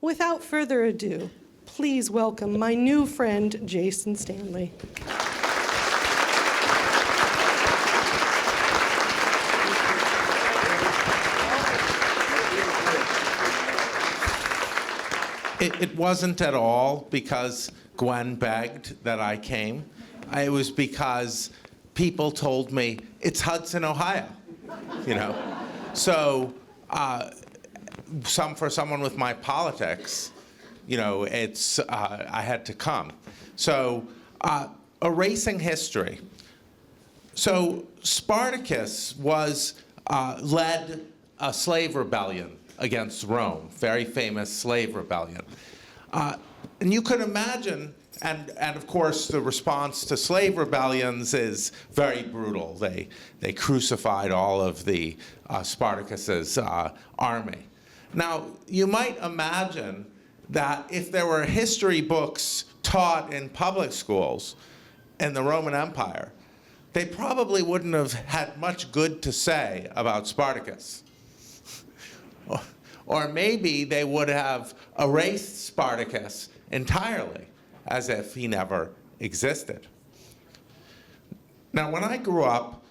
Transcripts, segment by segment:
Without further ado, please welcome my new friend, Jason Stanley. It wasn't at all because Gwen begged that I came. It was because people told me, it's Hudson, Ohio, you know? So for someone with my politics, you know, I had to come. So erasing history. So Spartacus led a slave rebellion against Rome, very famous slave rebellion. And you could imagine, and of course the response to slave rebellions is very brutal. They crucified all of the Spartacus's army. Now, you might imagine that if there were history books taught in public schools in the Roman Empire, they probably wouldn't have had much good to say about Spartacus. Or maybe they would have erased Spartacus entirely, as if he never existed. Now, when I grew up,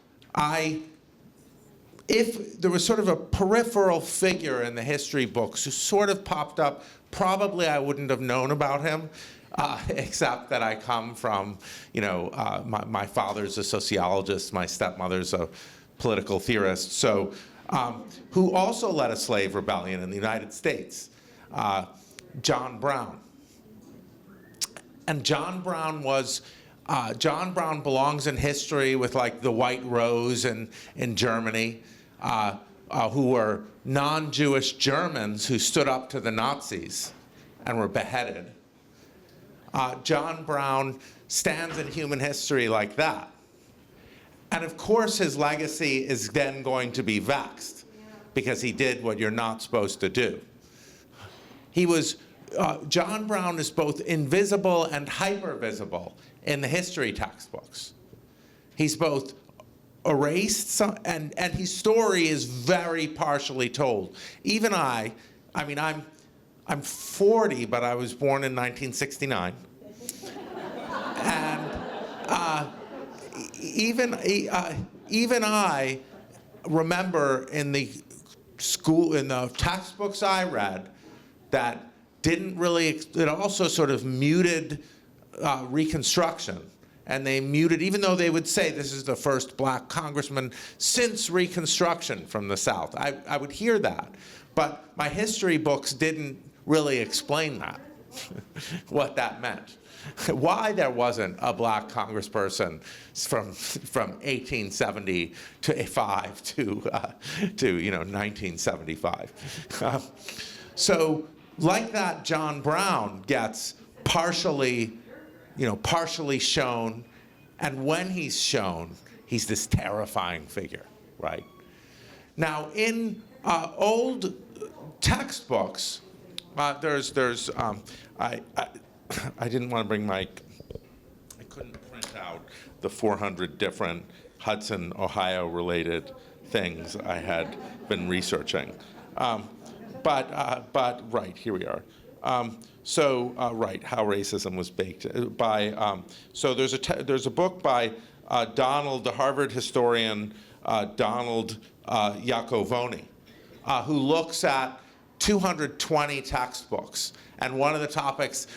if there was sort of a peripheral figure in the history books who sort of popped up, probably I wouldn't have known about him, except that I come from, you know, my father's a sociologist, my stepmother's a political theorist, so who also led a slave rebellion in the United States, John Brown. And John Brown belongs in history with like the White Rose in Germany, who were non-Jewish Germans who stood up to the Nazis and were beheaded. John Brown stands in human history like that. And of course his legacy is then going to be vexed because he did what you're not supposed to do. John Brown is both invisible and hyper-visible in the history textbooks. He's both erased, and his story is very partially told. Even I mean, I'm 40, but I was born in 1969. And even I remember in the textbooks I read that didn't really, it also sort of muted Reconstruction. And they muted, even though they would say this is the first black congressman since Reconstruction from the South. I would hear that. But my history books didn't really explain that, what that meant. Why there wasn't a black congressperson from 1875 to 1975. So like that, John Brown gets partially shown, and when he's shown, he's this terrifying figure, right? Now, in old textbooks, I didn't want to bring I couldn't print out the 400 different Hudson, Ohio related things I had been researching. But right, here we are. Right, how racism was baked by. So there's a book by the Harvard historian Donald Iacovoni, who looks at 220 textbooks, and one of the topics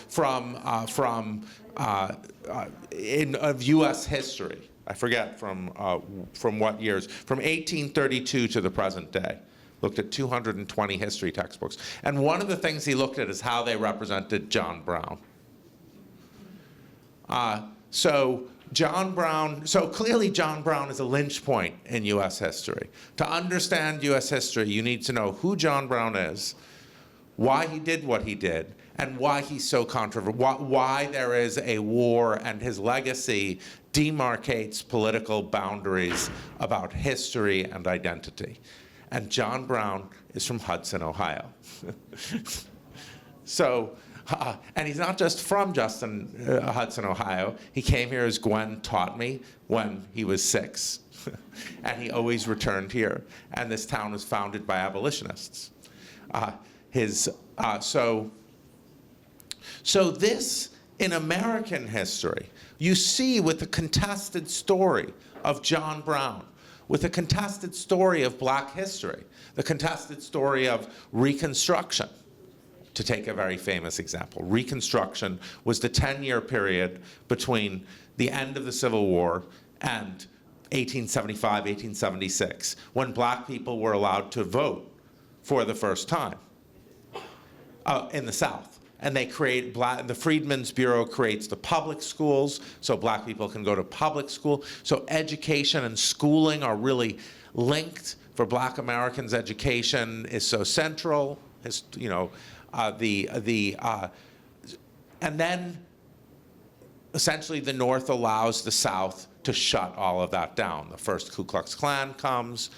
of U.S. history, I forget from what years, from 1832 to the present day. Looked at 220 history textbooks. And one of the things he looked at is how they represented John Brown. So clearly John Brown is a lynch point in US history. To understand US history, you need to know who John Brown is, why he did what he did, and why he's so controversial, why there is a war, and his legacy demarcates political boundaries about history and identity. And John Brown is from Hudson, Ohio. So, and he's not just from Hudson, Ohio. He came here, as Gwen taught me, when he was 6. And he always returned here. And this town was founded by abolitionists. So this, in American history, you see with the contested story of John Brown, with the contested story of Black history, the contested story of Reconstruction, to take a very famous example. Reconstruction was the 10-year period between the end of the Civil War and 1875, 1876, when Black people were allowed to vote for the first time in the South. And they create, the Freedmen's Bureau creates the public schools, so Black people can go to public school. So education and schooling are really linked. For Black Americans, education is so central. You know, and then essentially the North allows the South to shut all of that down. The first Ku Klux Klan comes,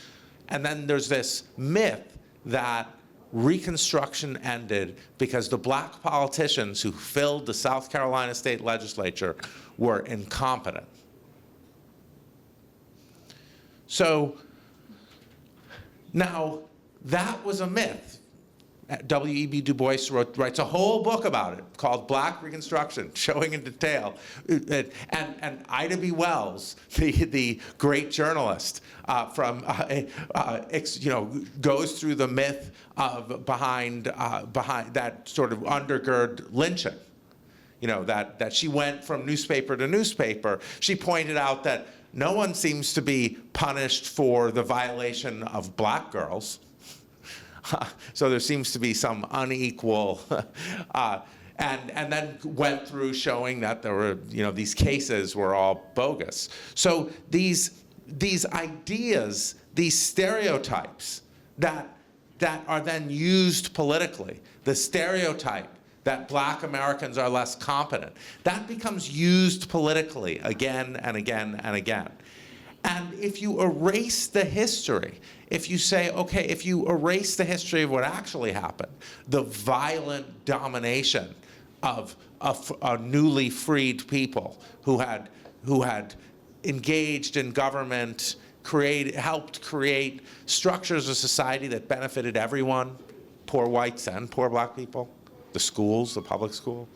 and then there's this myth that Reconstruction ended because the Black politicians who filled the South Carolina state legislature were incompetent. So now that was a myth. W.E.B. Du Bois writes a whole book about it called Black Reconstruction, showing in detail. And Ida B. Wells, the great journalist, goes through the myth of behind that sort of undergird lynching. You know, that she went from newspaper to newspaper. She pointed out that no one seems to be punished for the violation of Black girls. So there seems to be some unequal, and then went through showing that there were, you know, these cases were all bogus. So these ideas, these stereotypes that are then used politically, the stereotype that Black Americans are less competent, that becomes used politically again and again and again. And if you erase the history, if you say, okay, if you erase the history of what actually happened, the violent domination of newly freed people who had engaged in government, helped create structures of society that benefited everyone, poor whites and poor Black people, the schools, the public school.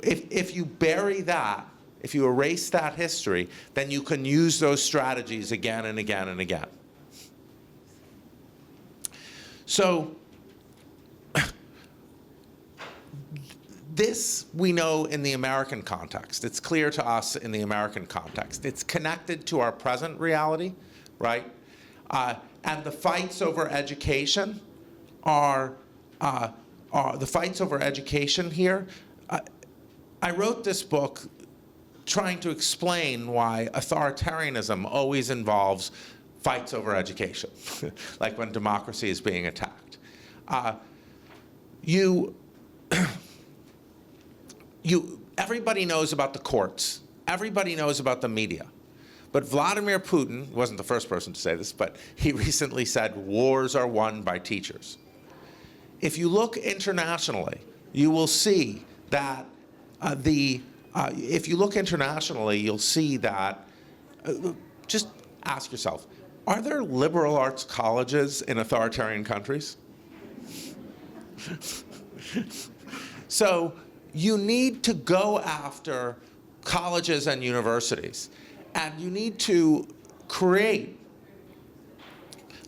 If you bury that, if you erase that history, then you can use those strategies again and again and again. So this we know in the American context. It's clear to us in the American context. It's connected to our present reality, right? And the fights over education are the fights over education here. I wrote this book trying to explain why authoritarianism always involves fights over education, like when democracy is being attacked. Everybody knows about the courts. Everybody knows about the media. But Vladimir Putin wasn't the first person to say this, but he recently said wars are won by teachers. If you look internationally, you will see that if you look internationally, you'll see that, just ask yourself, are there liberal arts colleges in authoritarian countries? So you need to go after colleges and universities, and you need to create,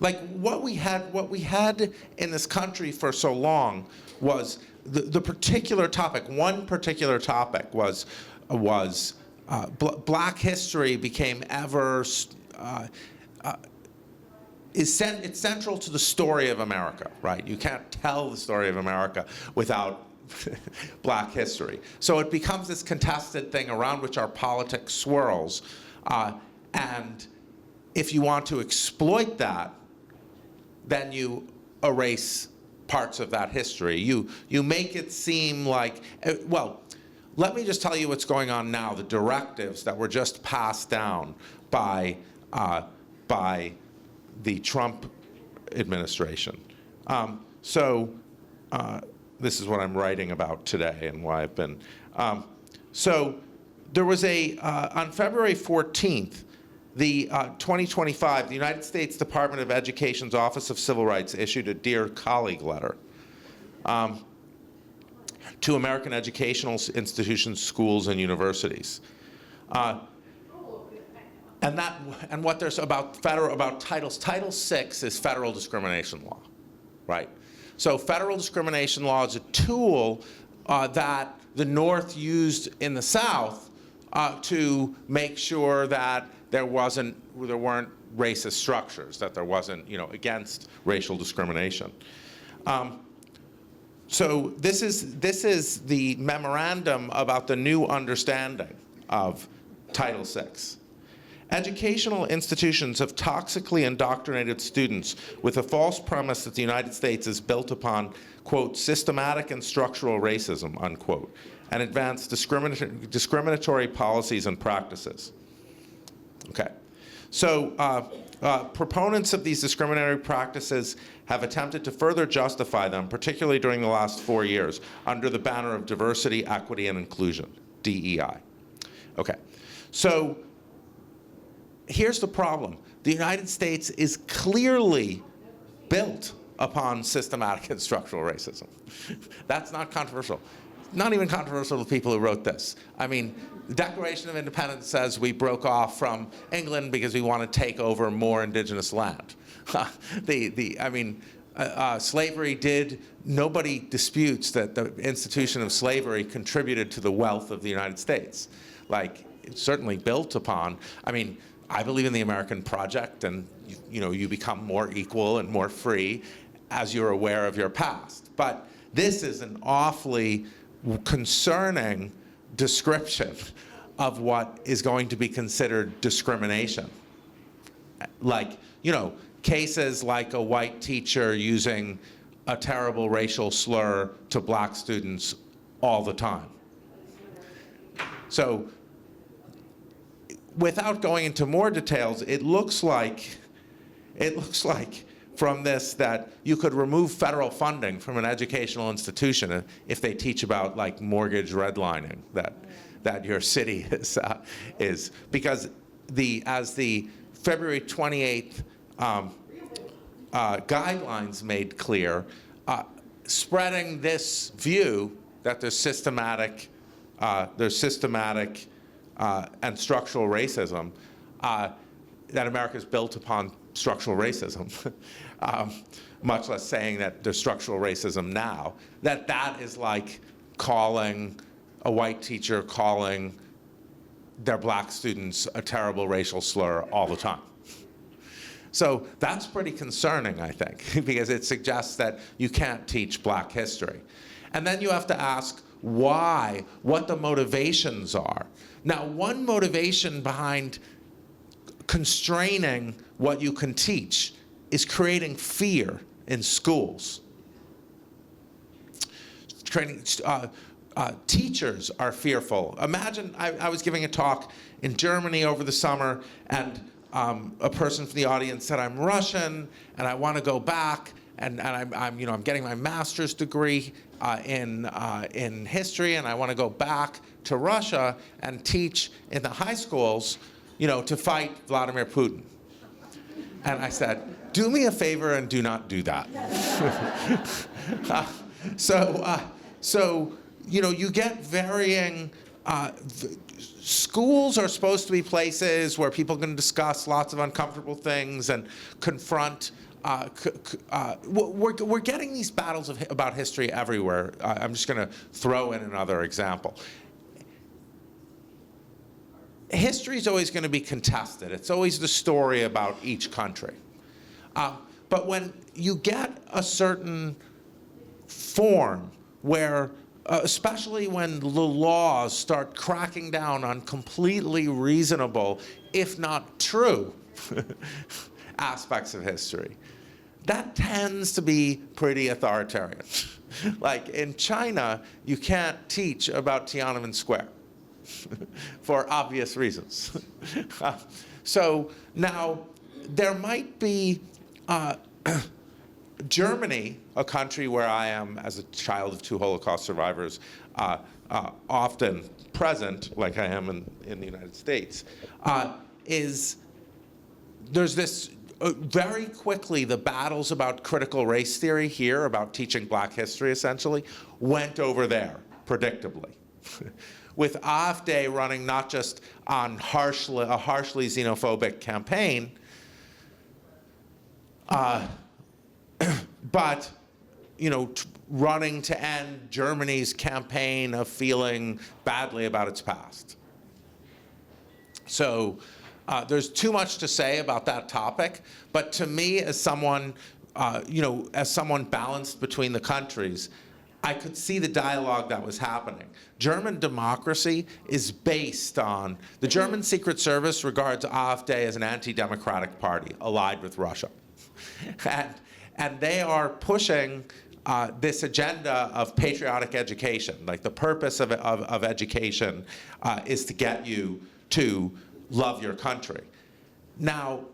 like what we had in this country for so long was the particular topic. One particular topic was Black history became it's central to the story of America, right? You can't tell the story of America without Black history. So it becomes this contested thing around which our politics swirls. And if you want to exploit that, then you erase parts of that history. You make it seem like, well, let me just tell you what's going on now, the directives that were just passed down by the Trump administration. This is what I'm writing about today and why I've been. So there was on February 14th, the 2025, the United States Department of Education's Office of Civil Rights issued a Dear Colleague letter. to American educational institutions, schools, and universities. And what there's about titles. Title VI is federal discrimination law, right? So federal discrimination law is a tool that the North used in the South to make sure that there weren't racist structures, that there wasn't, against racial discrimination. So this is the memorandum about the new understanding of Title VI. Educational institutions have toxically indoctrinated students with a false premise that the United States is built upon, quote, systematic and structural racism, unquote, and advanced discriminatory policies and practices. Okay. So proponents of these discriminatory practices have attempted to further justify them, particularly during the last 4 years, under the banner of diversity, equity, and inclusion, DEI. Okay. So here's the problem. The United States is clearly built upon systematic and structural racism. That's not controversial. Not even controversial to the people who wrote this. I mean, the Declaration of Independence says we broke off from England because we want to take over more indigenous land. Slavery did, nobody disputes that the institution of slavery contributed to the wealth of the United States. Like, it's certainly built upon, I believe in the American project, and you become more equal and more free as you're aware of your past. But this is an awfully concerning description of what is going to be considered discrimination. Like, cases like a white teacher using a terrible racial slur to black students all the time. So, without going into more details, it looks like from this that you could remove federal funding from an educational institution if they teach about like mortgage redlining that your city is because as the February 28th guidelines made clear, spreading this view that there's systematic and structural racism, that America is built upon structural racism, much less saying that there's structural racism now, that is like calling a white teacher calling their black students a terrible racial slur all the time. So that's pretty concerning, I think, because it suggests that you can't teach black history. And then you have to ask why, what the motivations are. Now, one motivation behind constraining what you can teach is creating fear in schools. Teachers are fearful. Imagine, I was giving a talk in Germany over the summer, and a person from the audience said, I'm Russian, and I want to go back, and I'm getting my master's degree in history, and I want to go back to Russia and teach in the high schools, to fight Vladimir Putin. And I said, do me a favor and do not do that. So you get varying, schools are supposed to be places where people can discuss lots of uncomfortable things and confront. We're getting these battles about history everywhere. I'm just going to throw in another example. History is always going to be contested. It's always the story about each country. But when you get a certain form where, especially when the laws start cracking down on completely reasonable, if not true, aspects of history, that tends to be pretty authoritarian. Like in China, you can't teach about Tiananmen Square for obvious reasons. So now there might be Germany, a country where I am as a child of 2 Holocaust survivors, often present, like I am in the United States, there's this very quickly, the battles about critical race theory here, about teaching black history essentially, went over there, predictably. With AfD running not just on a harshly xenophobic campaign, but running to end Germany's campaign of feeling badly about its past. So there's too much to say about that topic, but to me, as someone, as someone balanced between the countries, I could see the dialogue that was happening. German democracy is based on, the German Secret Service regards AfD as an anti-democratic party allied with Russia. And they are pushing this agenda of patriotic education. Like the purpose of education is to get you to love your country. Now,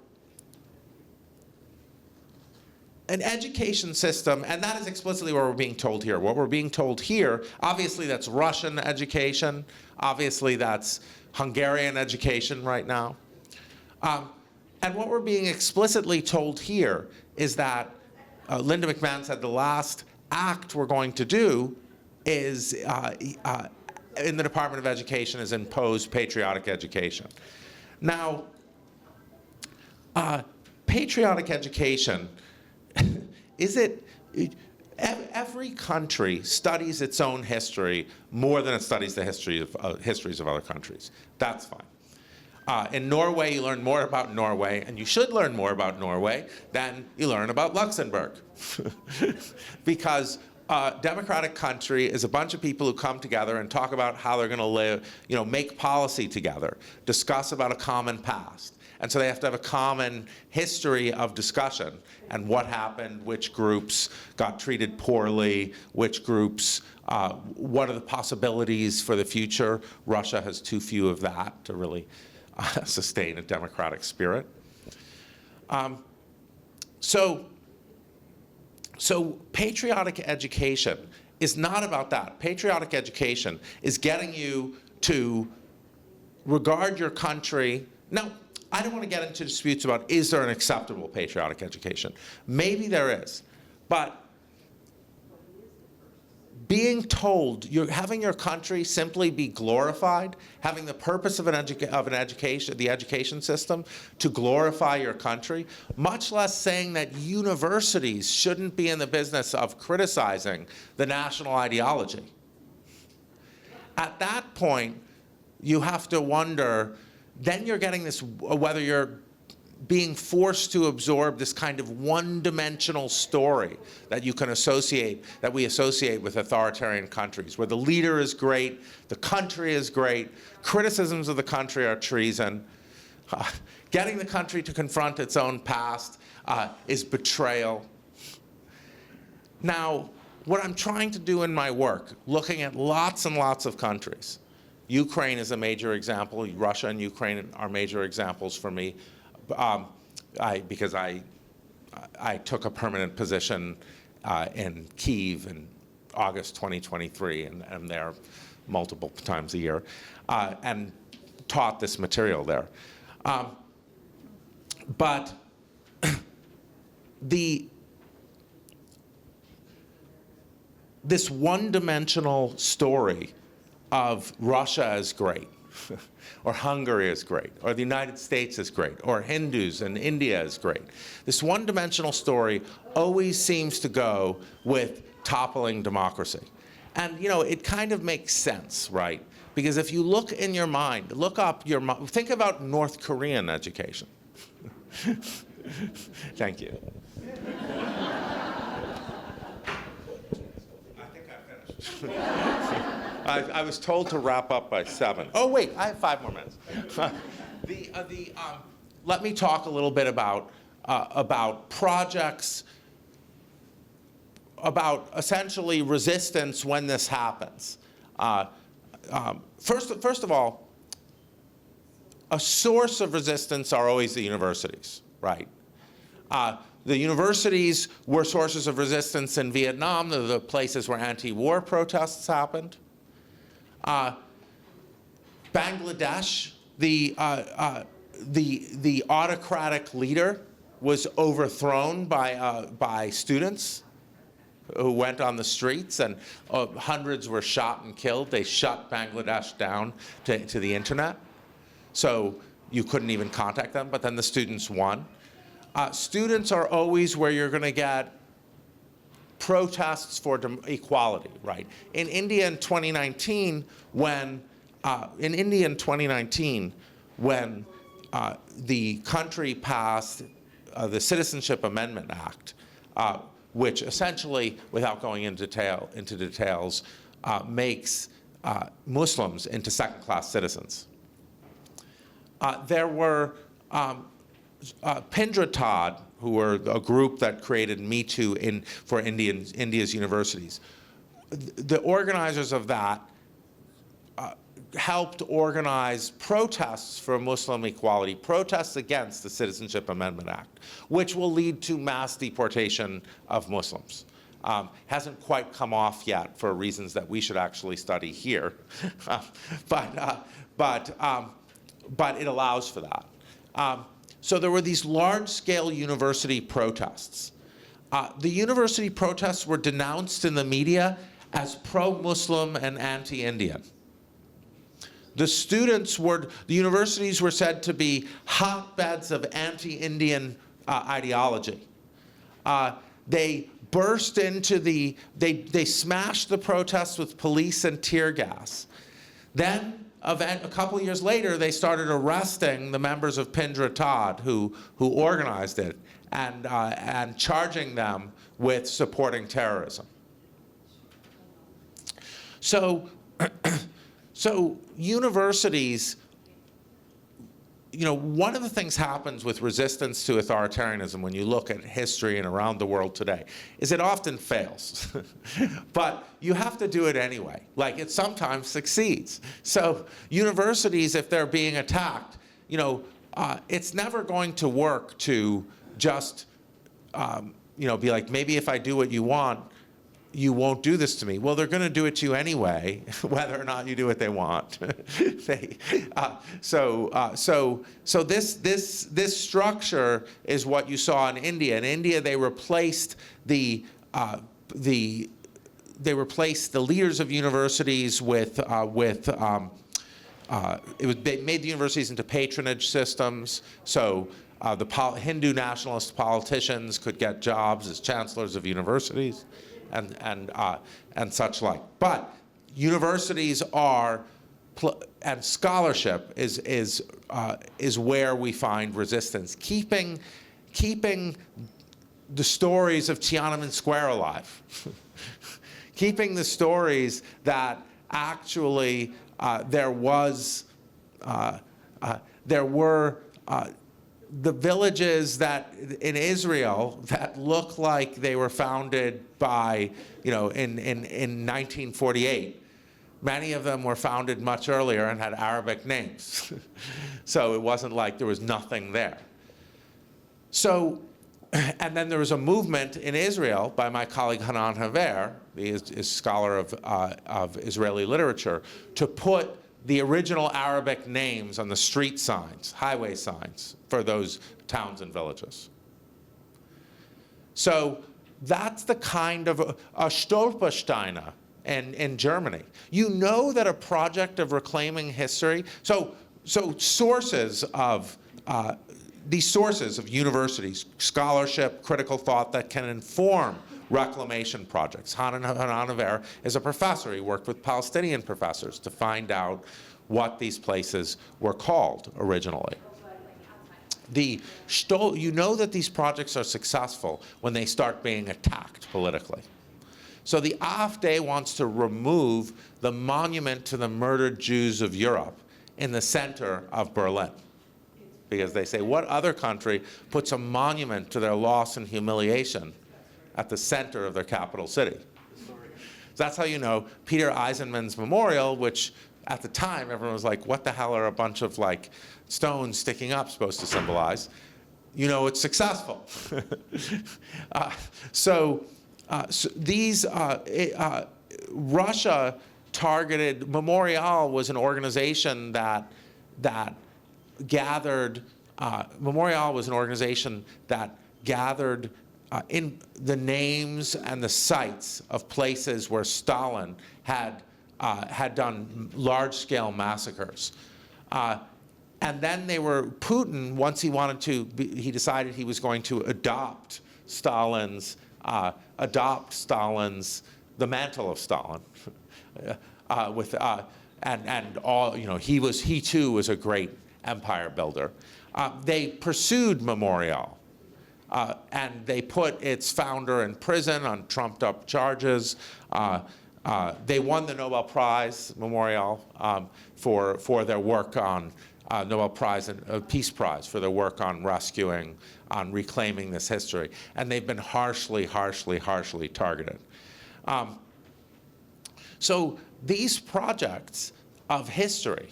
an education system, and that is explicitly what we're being told here. What we're being told here, obviously that's Russian education, obviously that's Hungarian education right now. And what we're being explicitly told here is that Linda McMahon said the last act we're going to do is, in the Department of Education, is impose patriotic education. Now, patriotic education, every country studies its own history more than it studies the histories of other countries. That's fine. In Norway, you learn more about Norway, and you should learn more about Norway than you learn about Luxembourg. Because a democratic country is a bunch of people who come together and talk about how they're going to live, make policy together, discuss about a common past. And so they have to have a common history of discussion and what happened, which groups got treated poorly, which groups, what are the possibilities for the future. Russia has too few of that to really sustain a democratic spirit. So patriotic education is not about that. Patriotic education is getting you to regard your country. Now, I don't want to get into disputes about is there an acceptable patriotic education. Maybe there is, but being told, having your country simply be glorified, having the purpose of the education system to glorify your country, much less saying that universities shouldn't be in the business of criticizing the national ideology. At that point, you have to wonder, then you're getting this, whether you're being forced to absorb this kind of one-dimensional story that you can associate, that we associate with authoritarian countries, where the leader is great, the country is great, criticisms of the country are treason, getting the country to confront its own past is betrayal. Now, what I'm trying to do in my work, looking at lots and lots of countries, Ukraine is a major example. Russia and Ukraine are major examples for me, because I took a permanent position in Kyiv in August 2023, and I'm there multiple times a year, and taught this material there. But this one-dimensional story of Russia as great, or Hungary is great, or the United States is great, or Hindus and India is great. This one-dimensional story always seems to go with toppling democracy. And it kind of makes sense, right? Because if you look in your mind, think about North Korean education. Thank you. I think I finished. I was told to wrap up by 7. Oh, wait, I have 5 more minutes. Let me talk a little bit about projects, about essentially resistance when this happens. First of all, a source of resistance are always the universities, right? The universities were sources of resistance in Vietnam. They're the places where anti-war protests happened. Bangladesh, the autocratic leader was overthrown by students who went on the streets, and hundreds were shot and killed. They shut Bangladesh down to the internet, so you couldn't even contact them, but then the students won. Students are always where you're going to get protests for equality, right? In India in 2019, when the country passed the Citizenship Amendment Act, which essentially, without going into details, makes Muslims into second-class citizens. There were Pindra Todd, who were a group that created Me Too for India's universities. The organizers of that helped organize protests for Muslim equality, protests against the Citizenship Amendment Act, which will lead to mass deportation of Muslims. Hasn't quite come off yet for reasons that we should actually study here, but it allows for that. So there were these large-scale university protests. The university protests were denounced in the media as pro-Muslim and anti-Indian. The universities were said to be hotbeds of anti-Indian ideology. They burst into they smashed the protests with police and tear gas. Then, a couple of years later, they started arresting the members of Pindra Todd who organized it and charging them with supporting terrorism. So universities, one of the things happens with resistance to authoritarianism when you look at history and around the world today is it often fails. But you have to do it anyway. Like, it sometimes succeeds. So universities, if they're being attacked, it's never going to work to just, be like, maybe if I do what you want, you won't do this to me. Well, they're going to do it to you anyway, whether or not you do what they want. So this structure is what you saw in India. In India, they replaced they replaced the leaders of universities with they made the universities into patronage systems. So the Hindu nationalist politicians could get jobs as chancellors of universities. And such like. But universities are, and scholarship is where we find resistance. Keeping the stories of Tiananmen Square alive. Keeping the stories that actually there were the villages that in Israel that look like they were founded by, in 1948. Many of them were founded much earlier and had Arabic names. So it wasn't like there was nothing there. So, and then there was a movement in Israel by my colleague Hanan Haver, he is a scholar of Israeli literature, to put the original Arabic names on the street signs, highway signs, for those towns and villages. So that's the kind of a Stolpersteine in Germany. You know that a project of reclaiming history, so sources of, these sources of universities, scholarship, critical thought that can inform reclamation projects. Hanan Haver is a professor. He worked with Palestinian professors to find out what these places were called originally. You know that these projects are successful when they start being attacked politically. So the AfD wants to remove the monument to the murdered Jews of Europe in the center of Berlin. Because they say, what other country puts a monument to their loss and humiliation at the center of their capital city? So that's how you know Peter Eisenman's memorial, which at the time everyone was like, what the hell are a bunch of like stones sticking up supposed to symbolize? You know it's successful. Russia targeted, Memorial was an organization that gathered Memorial was an organization that gathered in the names and the sites of places where Stalin had done large-scale massacres. And then Putin, once he decided he was going to adopt Stalin's, the mantle of Stalin, and all, he too was a great empire builder. They pursued Memorial, and they put its founder in prison on trumped-up charges. They won the Nobel Prize, Memorial, for their work on Nobel Prize and Peace Prize for their work on reclaiming this history, and they've been harshly targeted. So these projects of history,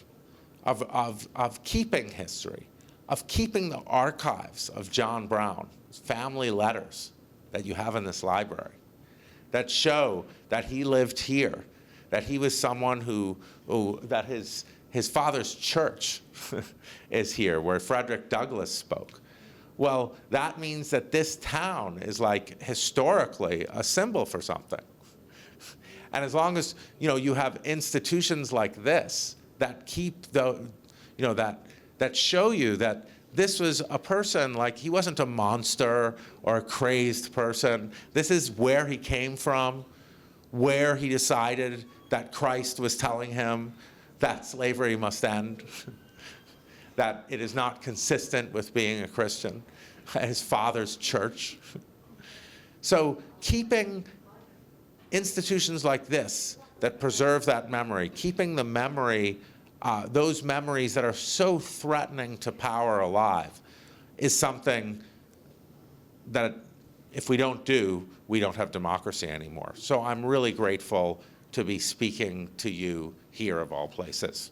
of keeping history, of keeping the archives of John Brown's family letters that you have in this library, that show that he lived here, that he was someone that his father's church is here, where Frederick Douglass spoke. Well, that means that this town is like historically a symbol for something. And as long as you have institutions like this that keep that show you that this was a person, like he wasn't a monster or a crazed person. This is where he came from, where he decided that Christ was telling him that slavery must end, that it is not consistent with being a Christian, his father's church. So keeping institutions like this that preserve that memory, keeping the memory, those memories that are so threatening to power alive, is something that if we don't do, we don't have democracy anymore. So I'm really grateful to be speaking to you here of all places.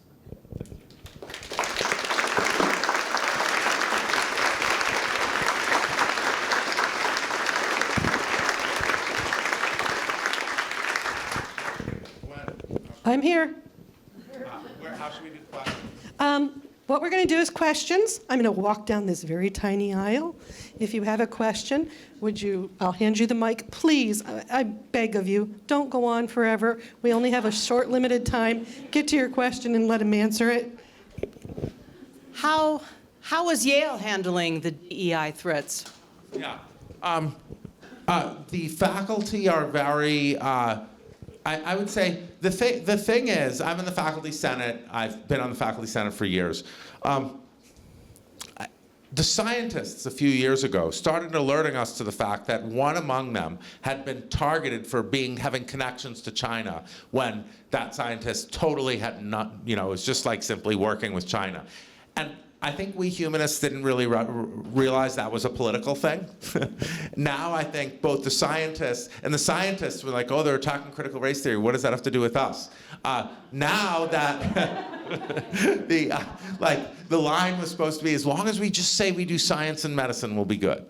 I'm here. How should we do questions? What we're going to do is questions. I'm going to walk down this very tiny aisle. If you have a question, I'll hand you the mic. Please, I beg of you, don't go on forever. We only have a short, limited time. Get to your question and let him answer it. How is Yale handling the DEI threats? Yeah. The faculty are very, I would say, the thing is, I'm in the faculty senate. I've been on the faculty senate for years. The scientists a few years ago started alerting us to the fact that one among them had been targeted for having connections to China, when that scientist totally had not, it was just like simply working with China. And I think we humanists didn't really realize that was a political thing. Now I think both the scientists were like, oh, they're attacking critical race theory. What does that have to do with us? Now that the line was supposed to be, as long as we just say we do science and medicine, we'll be good.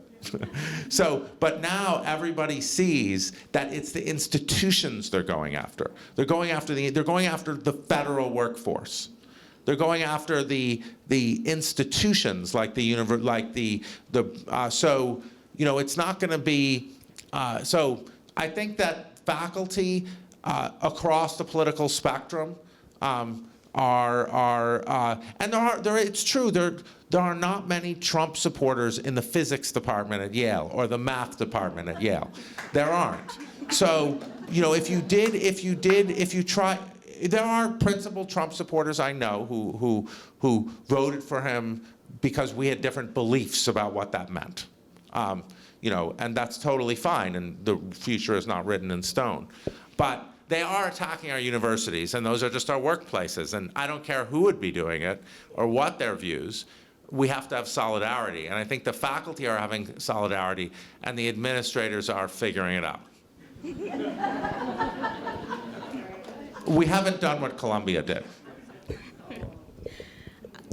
But now everybody sees that it's the institutions they're going after. They're going after the federal workforce. They're going after the institutions like so it's not going to be. So I think that faculty across the political spectrum it's true, there are not many Trump supporters in the physics department at Yale or the math department at Yale. There aren't. So if you try. There are principal Trump supporters I know who voted for him because we had different beliefs about what that meant. And that's totally fine, and the future is not written in stone. But they are attacking our universities, and those are just our workplaces. And I don't care who would be doing it or what their views. We have to have solidarity. And I think the faculty are having solidarity, and the administrators are figuring it out. We haven't done what Columbia did.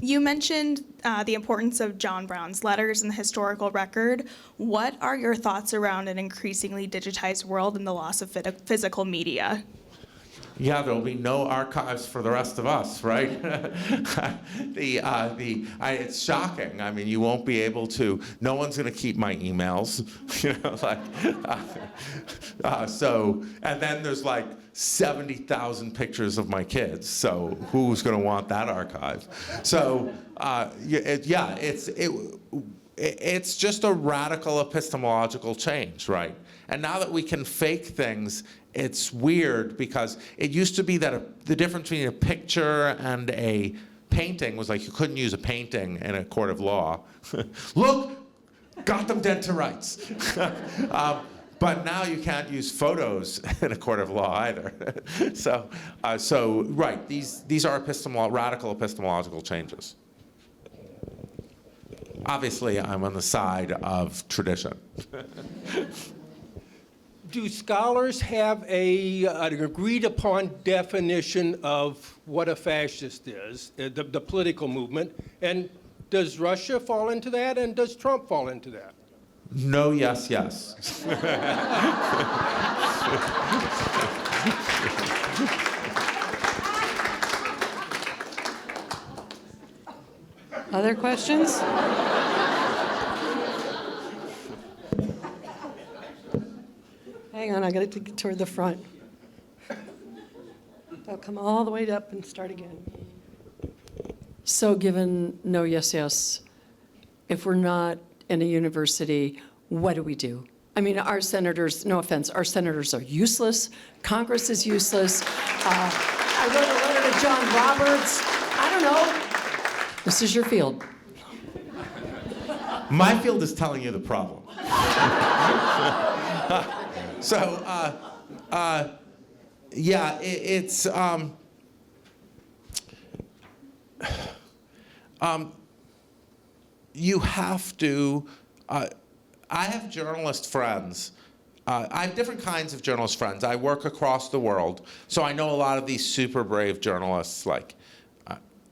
You mentioned the importance of John Brown's letters and the historical record. What are your thoughts around an increasingly digitized world and the loss of physical media? yeah, there'll be no archives for the rest of us, right? It's shocking. I mean, you won't be able to. No one's going to keep my emails, and then there's like 70,000 pictures of my kids. So who's going to want that archive? So it's just a radical epistemological change, right? And now that we can fake things, it's weird because it used to be that the difference between a picture and a painting was like you couldn't use a painting in a court of law. Look, got them dead to rights. But now you can't use photos in a court of law either. So right, these are radical epistemological changes. Obviously, I'm on the side of tradition. Do scholars have an agreed-upon definition of what a fascist is, the political movement? And does Russia fall into that, and does Trump fall into that? No, yes, yes. Other questions? Hang on, I got to get toward the front. I'll come all the way up and start again. So given no, yes, yes, if we're not in a university, what do we do? I mean, our senators, no offense, our senators are useless. Congress is useless. I wrote a letter to John Roberts. I don't know. This is your field. My field is telling you the problem. It's you have to. I have journalist friends. I have different kinds of journalist friends. I work across the world, so I know a lot of these super brave journalists. Like,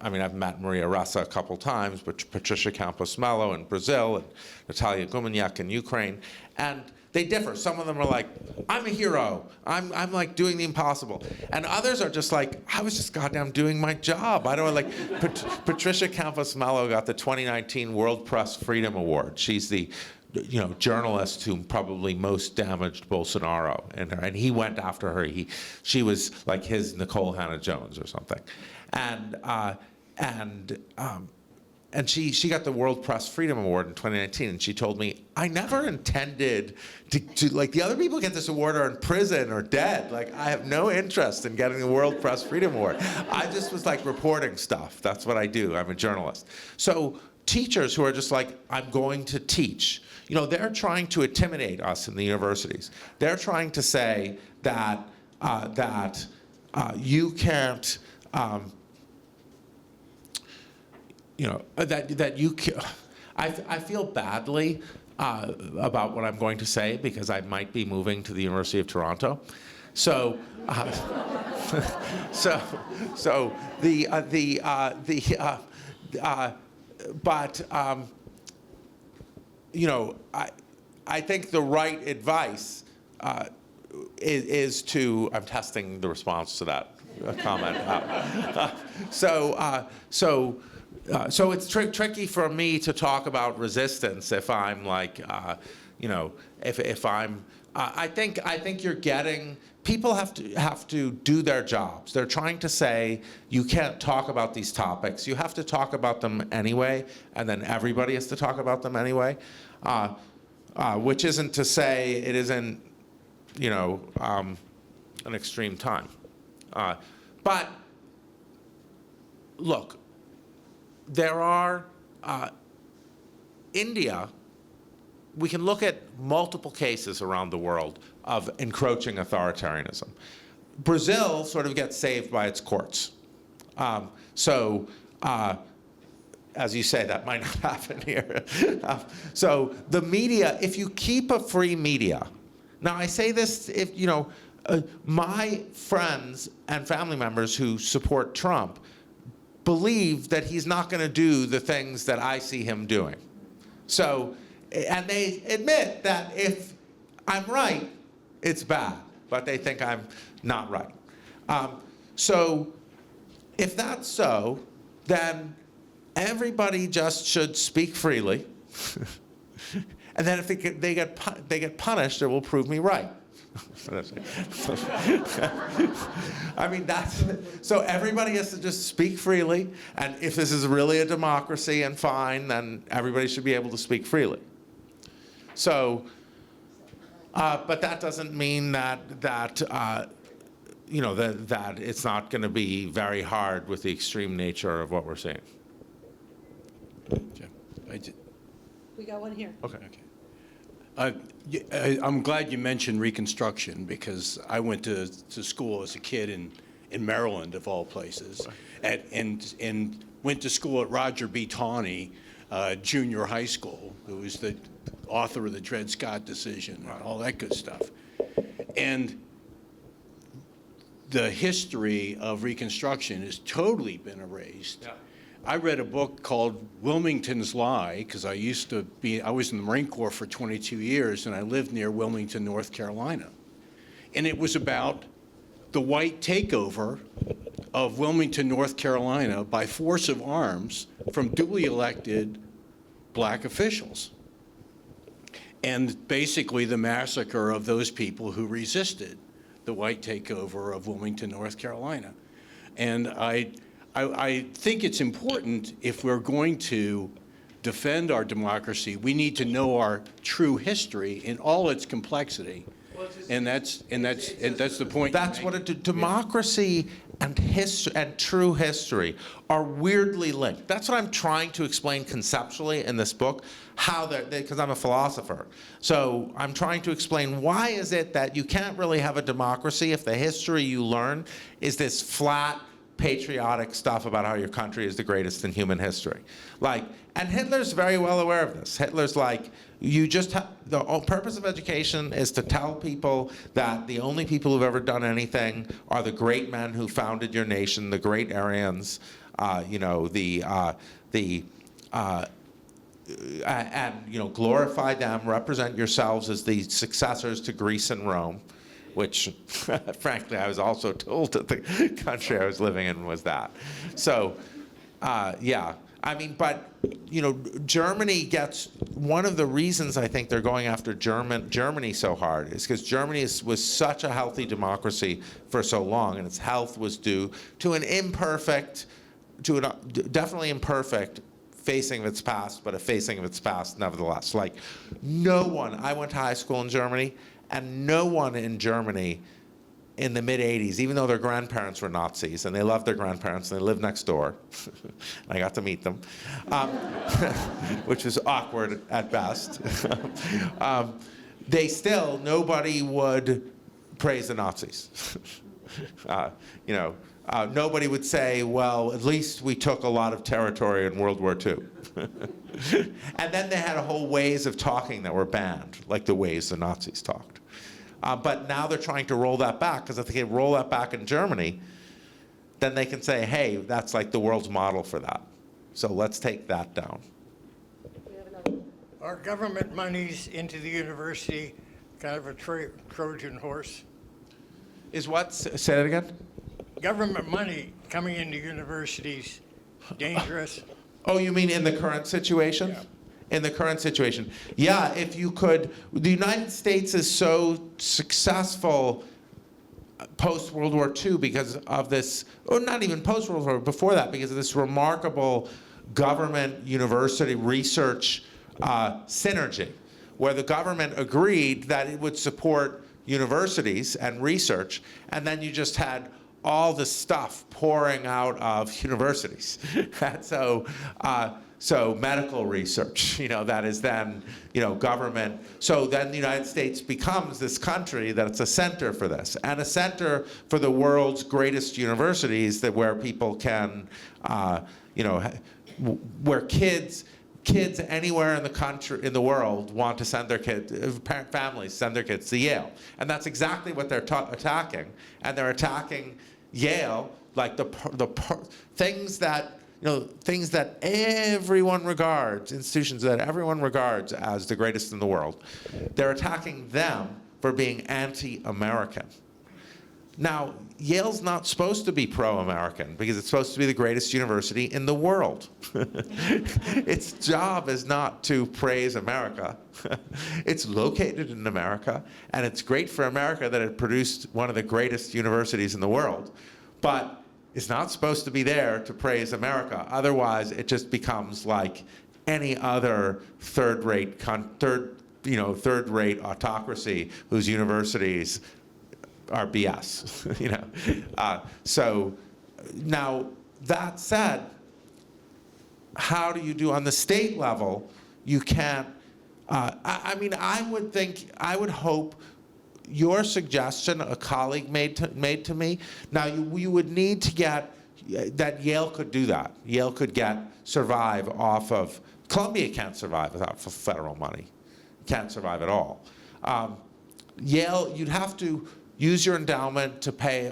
I've met Maria Ressa a couple times, but Patricia Campos Melo in Brazil, and Natalia Gumaniak in Ukraine, and they differ. Some of them are like, I'm a hero. I'm like doing the impossible. And others are just like, I was just goddamn doing my job. I don't know, like Patricia Campos Melo got the 2019 World Press Freedom Award. She's the journalist who probably most damaged Bolsonaro, and he went after her. She was like his Nicole Hannah-Jones or something, and she got the World Press Freedom Award in 2019, and she told me, I never intended to like, the other people get this award are in prison or dead. Like, I have no interest in getting the World Press Freedom Award. I just was like reporting stuff. That's what I do. I'm a journalist. So teachers who are just like, I'm going to teach, they're trying to intimidate us in the universities. They're trying to say that you can't, that you can. I feel badly about what I'm going to say because I might be moving to the University of Toronto. So, I think the right advice is to. I'm testing the response to that comment. So it's tricky for me to talk about resistance if I'm like, if I'm. I think you're getting. People have to do their jobs. They're trying to say you can't talk about these topics. You have to talk about them anyway, and then everybody has to talk about them anyway. Which isn't to say it isn't, an extreme time. But look. There are, India, we can look at multiple cases around the world of encroaching authoritarianism. Brazil sort of gets saved by its courts. As you say, that might not happen here. So the media, if you keep a free media, now I say this, if, my friends and family members who support Trump believe that he's not going to do the things that I see him doing. So, and they admit that if I'm right, it's bad, but they think I'm not right. So if that's so, then everybody just should speak freely. And then if they get punished, it will prove me right. I mean, so everybody has to just speak freely, and if this is really a democracy and fine, then everybody should be able to speak freely. So, but that doesn't mean that it's not going to be very hard with the extreme nature of what we're seeing. We got one here. Okay. I'm glad you mentioned Reconstruction, because I went to school as a kid in Maryland, of all places, and went to school at Roger B. Taney Junior High School, who was the author of the Dred Scott decision and all that good stuff. And the history of Reconstruction has totally been erased. Yeah. I read a book called Wilmington's Lie, because I was in the Marine Corps for 22 years, and I lived near Wilmington, North Carolina. And it was about the white takeover of Wilmington, North Carolina by force of arms from duly elected black officials. And basically the massacre of those people who resisted the white takeover of Wilmington, North Carolina. And I think it's important, if we're going to defend our democracy, we need to know our true history in all its complexity. And that's the point. That's what democracy and history and true history are weirdly linked. That's what I'm trying to explain conceptually in this book, how because I'm a philosopher. So I'm trying to explain, why is it that you can't really have a democracy if the history you learn is this flat, patriotic stuff about how your country is the greatest in human history. And Hitler's very well aware of this. Hitler's like, the whole purpose of education is to tell people that the only people who've ever done anything are the great men who founded your nation, the great Aryans, glorify them, represent yourselves as the successors to Greece and Rome, which, frankly, I was also told that the country I was living in was that. So, yeah. I mean, but, Germany gets, one of the reasons I think they're going after Germany so hard is because Germany was such a healthy democracy for so long, and its health was due to an definitely imperfect facing of its past, but a facing of its past nevertheless. Like, no one, I went to high school in Germany, and no one in Germany in the mid-'80s, even though their grandparents were Nazis, and they loved their grandparents, and they lived next door. I got to meet them, which was awkward at best. Nobody would praise the Nazis. Nobody would say, well, at least we took a lot of territory in World War II. And then they had a whole ways of talking that were banned, like the ways the Nazis talked. But now they're trying to roll that back, because if they can roll that back in Germany, then they can say, hey, that's like the world's model for that. So let's take that down. Are government monies into the university kind of a Trojan horse? Is what? Say that again? Government money coming into universities dangerous? Oh, you mean in the current situation? Yeah. In the current situation. Yeah, if you could, the United States is so successful post-World War II because of this, or not even post-World War, before that, because of this remarkable government-university research synergy, where the government agreed that it would support universities and research, and then you just had all the stuff pouring out of universities. And so medical research, that is then, government. So then the United States becomes this country that's a center for this, and a center for the world's greatest universities, where people can, where kids anywhere in the country, in the world, want to send their kids, families send their kids to Yale. And that's exactly what they're attacking. And they're attacking Yale, like things that everyone regards, institutions that everyone regards as the greatest in the world. They're attacking them for being anti-American. Now, Yale's not supposed to be pro-American because it's supposed to be the greatest university in the world. Its job is not to praise America. It's located in America, and it's great for America that it produced one of the greatest universities in the world. But it's not supposed to be there to praise America. Otherwise, it just becomes like any other third-rate autocracy whose universities are BS, you know. So now that said, how do you do on the state level? You can't. I mean, I would hope your suggestion, a colleague made to me. Now you would need to get that Yale could do that. Yale could survive off of. Columbia can't survive without federal money. Can't survive at all. Yale, you'd have to use your endowment to pay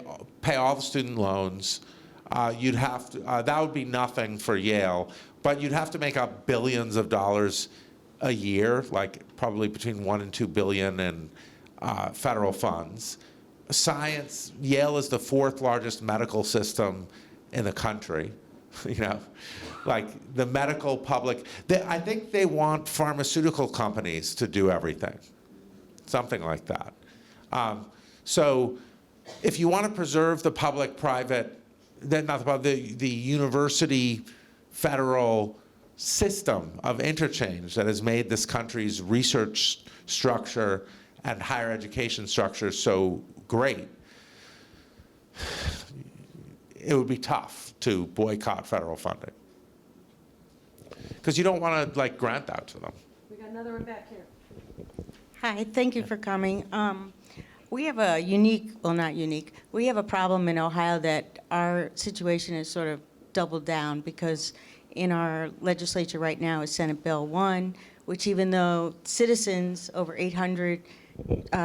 all the student loans. You'd have to, that would be nothing for Yale, but you'd have to make up billions of dollars a year, like probably between $1 and $2 billion in federal funds. Science, Yale is the 4th largest medical system in the country. You know, like the medical public, I think they want pharmaceutical companies to do everything, something like that. So if you want to preserve the public-private, the university federal system of interchange that has made this country's research structure and higher education structure so great, it would be tough to boycott federal funding. Because you don't want to like grant that to them. We got another one back here. Hi, thank you for coming. We have a unique, well, not unique, we have a problem in Ohio that our situation is sort of doubled down because in our legislature right now is Senate Bill 1, which even though citizens, over 800,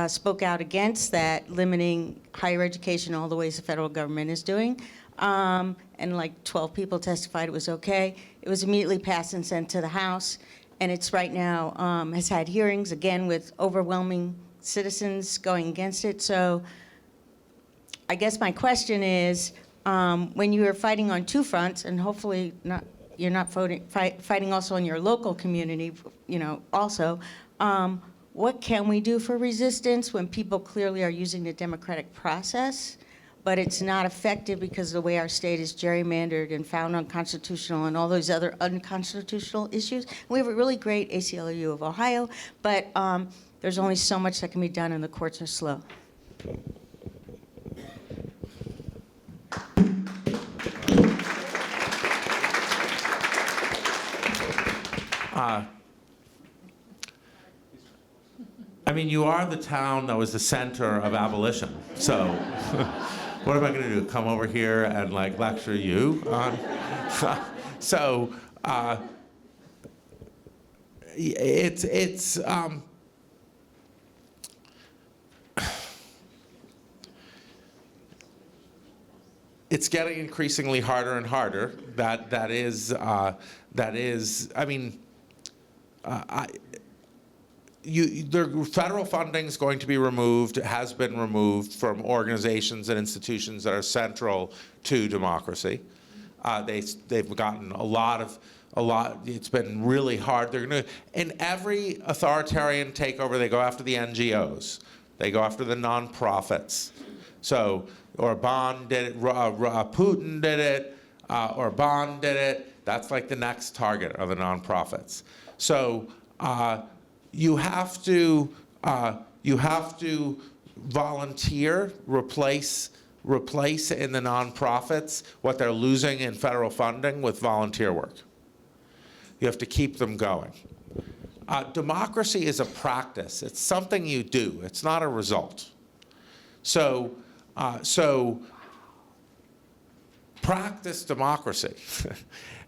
spoke out against that, limiting higher education all the ways the federal government is doing, and like 12 people testified it was okay, it was immediately passed and sent to the House, and it's right now has had hearings, again, with overwhelming citizens going against it. So I guess my question is, when you are fighting on 2 fronts, and hopefully you're not fighting also in your local community, you know, also, what can we do for resistance when people clearly are using the democratic process, but it's not effective because of the way our state is gerrymandered and found unconstitutional and all those other unconstitutional issues? We have a really great ACLU of Ohio, but there's only so much that can be done and the courts are slow. I mean, you are the town that was the center of abolition. So what am I going to do? Come over here and like lecture you on? So it's getting increasingly harder and harder. That is. I mean, the federal funding is going to be removed, has been removed from organizations and institutions that are central to democracy. They've gotten a lot. It's been really hard. They're going to, in every authoritarian takeover, they go after the NGOs. They go after the nonprofits. So Orban did it, Putin did it, Orban did it. That's like the next target of the nonprofits. So you have to volunteer, replace in the nonprofits what they're losing in federal funding with volunteer work. You have to keep them going. Democracy is a practice. It's something you do. It's not a result. So practice democracy.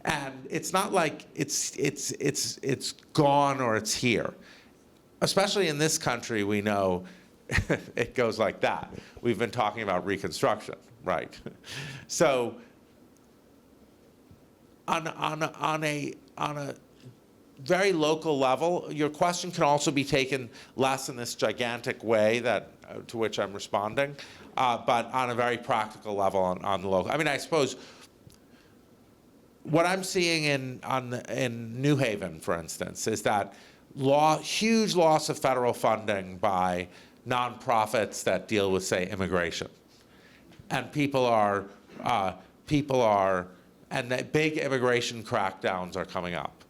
And it's not like it's gone or it's here. Especially in this country, we know it goes like that. We've been talking about Reconstruction, right? So on a very local level, your question can also be taken less in this gigantic way that to which I'm responding, but on a very practical level on the local. I mean, I suppose what I'm seeing in New Haven, for instance, is that huge loss of federal funding by nonprofits that deal with, say, immigration, and and the big immigration crackdowns are coming up.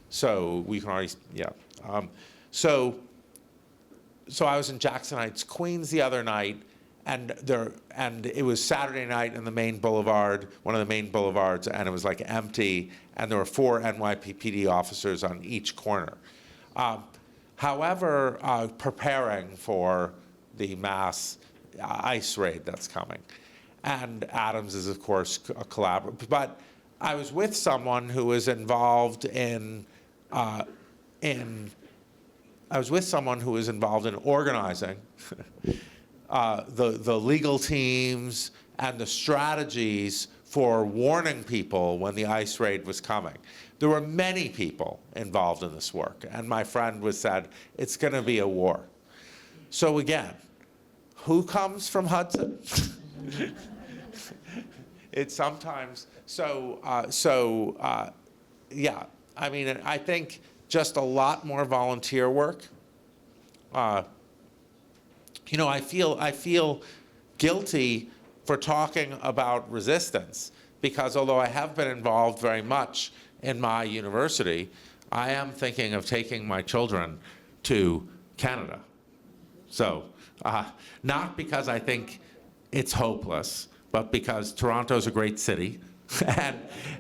So we can already, yeah. So I was in Jackson Heights, Queens the other night, and it was Saturday night in the main boulevard, one of the main boulevards, and it was like empty, and there were 4 NYPD officers on each corner. However, preparing for the mass ICE raid that's coming. And Adams is, of course, a collaborator. But I was with someone who was involved in organizing the legal teams and the strategies for warning people when the ICE raid was coming. There were many people involved in this work, and my friend said, it's going to be a war. So again, who comes from Hudson? It's sometimes, yeah. I mean, I think just a lot more volunteer work. You know, I feel guilty for talking about resistance, because although I have been involved very much in my university, I am thinking of taking my children to Canada. So, not because I think it's hopeless, but because Toronto's a great city,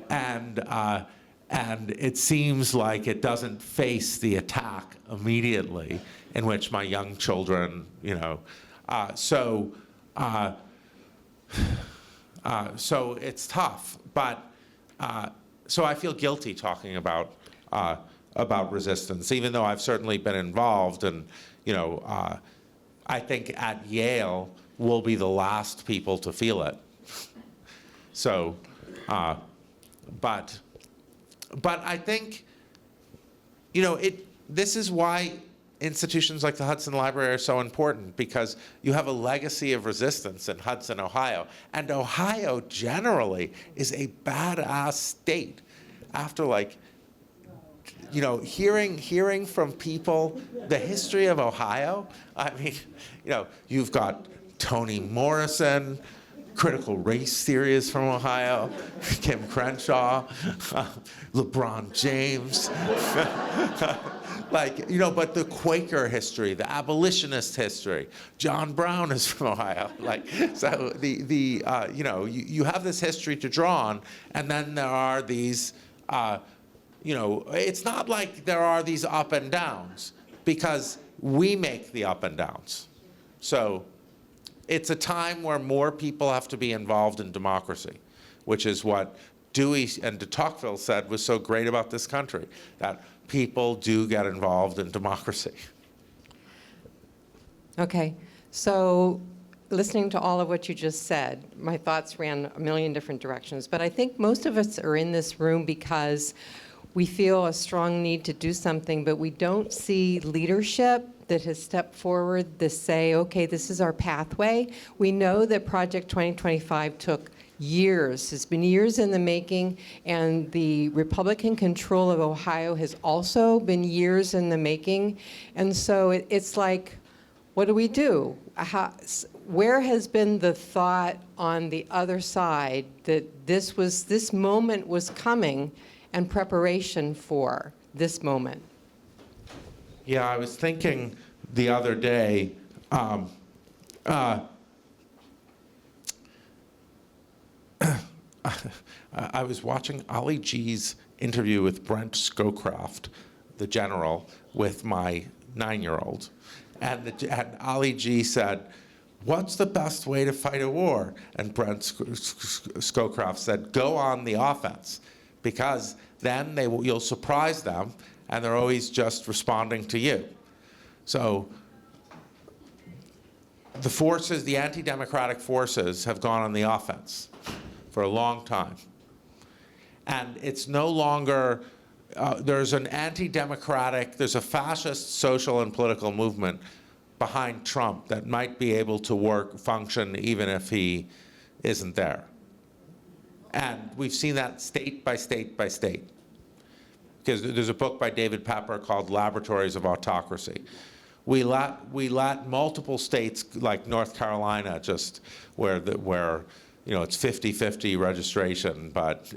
and it seems like it doesn't face the attack immediately, in which my young children, you know, so it's tough. But so I feel guilty talking about resistance, even though I've certainly been involved, and you know, I think at Yale we'll be the last people to feel it. So, but I think, you know, this is why institutions like the Hudson Library are so important, because you have a legacy of resistance in Hudson, Ohio. And Ohio generally is a badass state. After, like, you know, hearing from people the history of Ohio, I mean, you know, you've got Toni Morrison, critical race theory is from Ohio, Kim Crenshaw, LeBron James. Like, you know, but the Quaker history, the abolitionist history, John Brown is from Ohio. Like, so you know, you have this history to draw on, and then there are these, you know, it's not like there are these up and downs, because we make the up and downs. So it's a time where more people have to be involved in democracy, which is what Dewey and de Tocqueville said was so great about this country, that people do get involved in democracy. Okay, so listening to all of what you just said, my thoughts ran a million different directions, but I think most of us are in this room because we feel a strong need to do something, but we don't see leadership that has stepped forward to say, okay, this is our pathway. We know that Project 2025 took years. It's been years in the making, and the Republican control of Ohio has also been years in the making. And so it's like, what do we do? Where has been the thought on the other side that this moment was coming, and preparation for this moment? Yeah, I was thinking the other day, I was watching Ali G's interview with Brent Scowcroft, the general, with my 9-year-old. And Ali G said, "What's the best way to fight a war?" And Brent Scowcroft said, "Go on the offense, because then you'll surprise them, and they're always just responding to you." So the forces, the anti-democratic forces, have gone on the offense for a long time. And it's no longer, there's an anti-democratic, there's a fascist social and political movement behind Trump that might be able to function even if he isn't there. And we've seen that state by state by state. Because there's a book by David Pepper called Laboratories of Autocracy. We let multiple states like North Carolina, just where it's 50-50 registration, but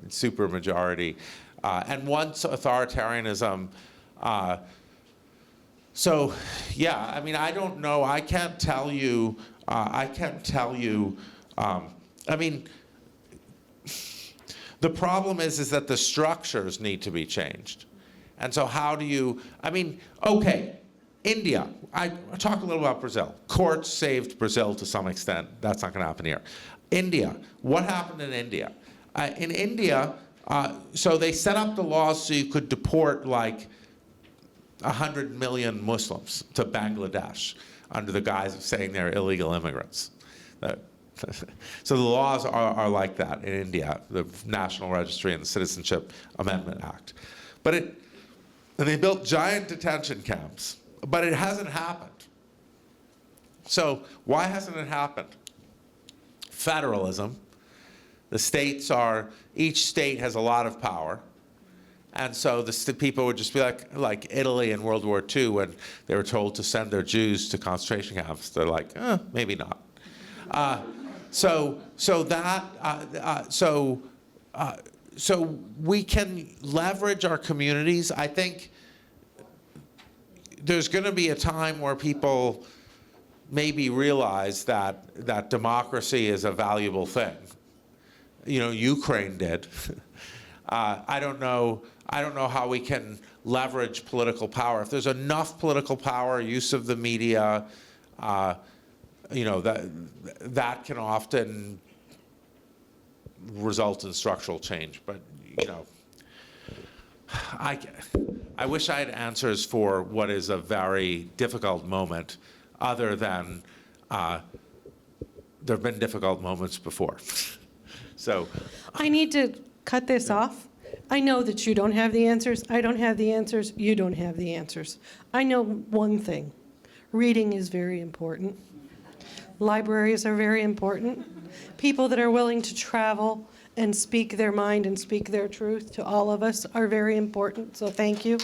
super majority, and once authoritarianism. So yeah, I mean, I don't know. I can't tell you. I mean, the problem is that the structures need to be changed, and so how do you? I mean, okay. India, I talk a little about Brazil. Courts saved Brazil to some extent. That's not going to happen here. India, what happened in India? In India, so they set up the laws so you could deport like 100 million Muslims to Bangladesh under the guise of saying they're illegal immigrants. So the laws are like that in India, the National Registry and the Citizenship Amendment Act. And they built giant detention camps. But it hasn't happened. So why hasn't it happened? Federalism. Each state has a lot of power. And so the people would just be like Italy in World War II when they were told to send their Jews to concentration camps. They're like, maybe not. So we can leverage our communities. I think there's going to be a time where people maybe realize that democracy is a valuable thing. Ukraine did. I don't know how we can leverage political power. If there's enough political power, use of the media, that can often result in structural change. But I wish I had answers for what is a very difficult moment, other than there have been difficult moments before. So I need to cut this off. I know that you don't have the answers. I don't have the answers. You don't have the answers. I know one thing. Reading is very important. Libraries are very important. People that are willing to travel and speak their mind and speak their truth to all of us are very important. So thank you.